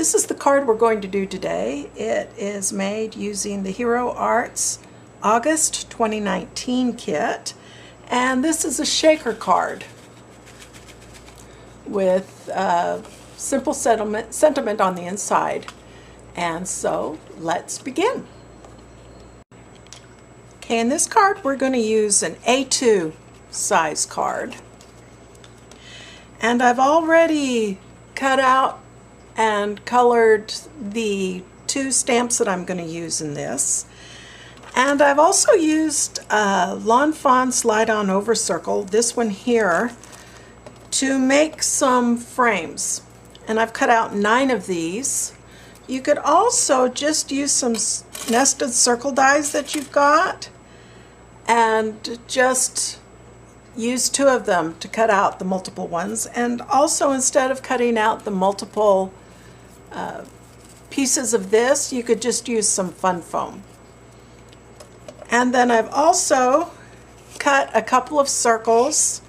This is the card we're going to do today. It is made using the Hero Arts August 2019 kit, and this is a shaker card with simple sentiment on the inside. And so let's begin. Okay, in this card we're going to use an A2 size card, and I've already cut out and colored the two stamps that I'm going to use in this. And I've also used Lawn Fawn Slide On Over Circle, this one here, to make some frames. And I've cut out 9 of these. You could also just use some nested circle dies that you've got and just use 2 of them to cut out the multiple ones. And also, instead of cutting out the multiple pieces of this, you could just use some fun foam. And then I've also cut a couple of circles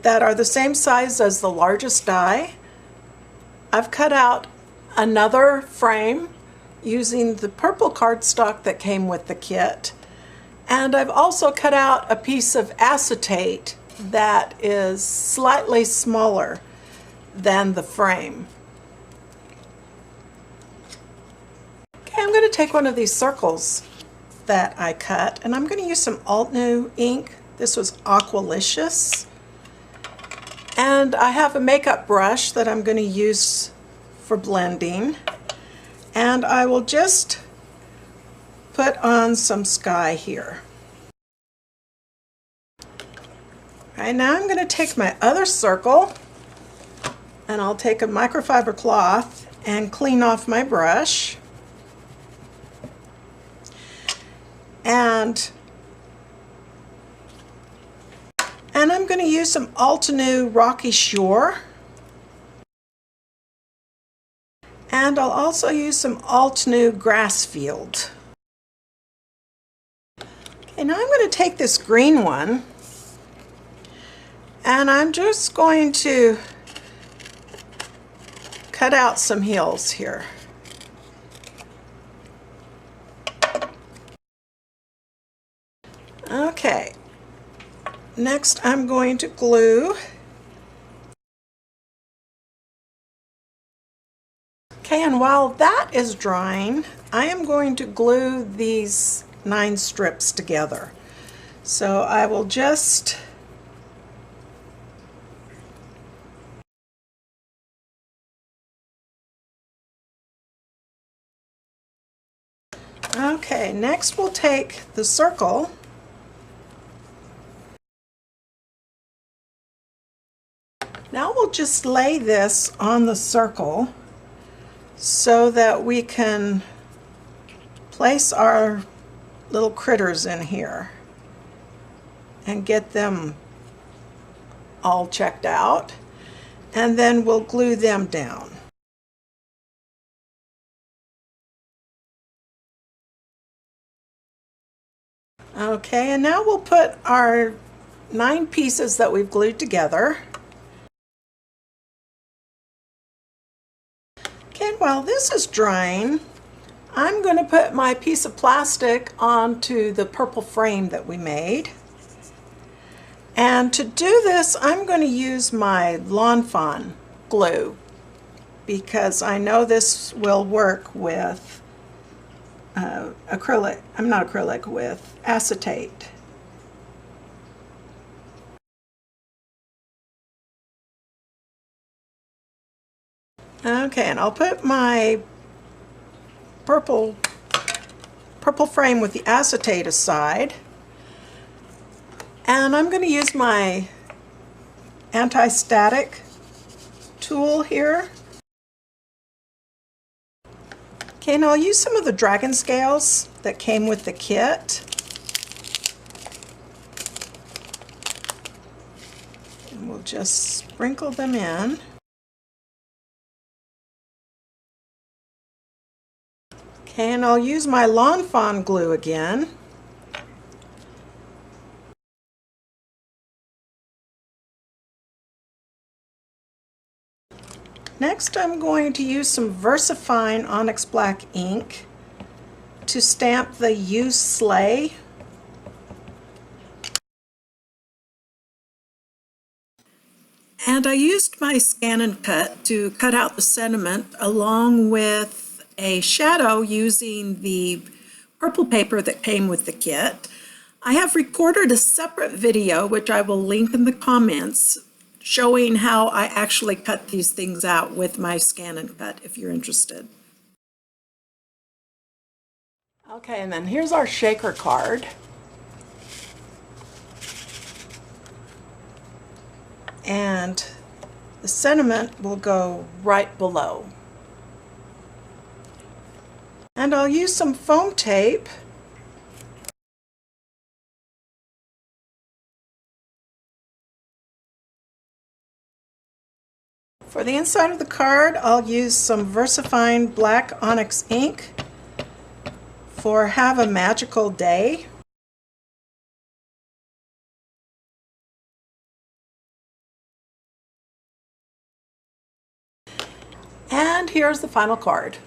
that are the same size as the largest die. I've cut out another frame using the purple cardstock that came with the kit. And I've also cut out a piece of acetate that is slightly smaller than the frame. Okay, I'm going to take one of these circles that I cut, and I'm going to use some Alt New ink. This was Aqualicious. And I have a makeup brush that I'm going to use for blending. And I will just put on some sky here. Right, now I'm going to take my other circle, and I'll take a microfiber cloth and clean off my brush. And I'm going to use some Altenew Rocky Shore. And I'll also use some Altenew Grassfield. Okay, now I'm going to take this green one, and I'm just going to cut out some hills here. Okay, next I'm going to glue. Okay, and while that is drying, I am going to glue these 9 strips together. So I will just okay, next we'll take the circle now we'll just lay this on the circle so that we can place our little critters in here and get them all checked out, and then we'll glue them down. Okay, and now we'll put our 9 pieces that we've glued together. Okay, while this is drying, I'm going to put my piece of plastic onto the purple frame that we made. And to do this, I'm going to use my Lawn Fawn glue, because I know this will work with with acetate. Okay, and I'll put my purple frame with the acetate aside, and I'm going to use my anti-static tool here. Okay, and I'll use some of the dragon scales that came with the kit. And we'll just sprinkle them in. Okay, and I'll use my Lawn Fawn glue again. Next, I'm going to use some VersaFine Onyx Black ink to stamp the "You Slay." And I used my Scan and Cut to cut out the sentiment along with a shadow using the purple paper that came with the kit. I have recorded a separate video, which I will link in the comments, showing how I actually cut these things out with my Scan and Cut if you're interested. Okay, and then here's our shaker card. And the sentiment will go right below. And I'll use some foam tape for the inside of the card. I'll use some VersaFine Black Onyx ink for "Have a Magical Day." And here's the final card.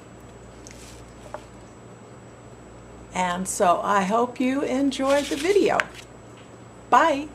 And so I hope you enjoyed the video. Bye.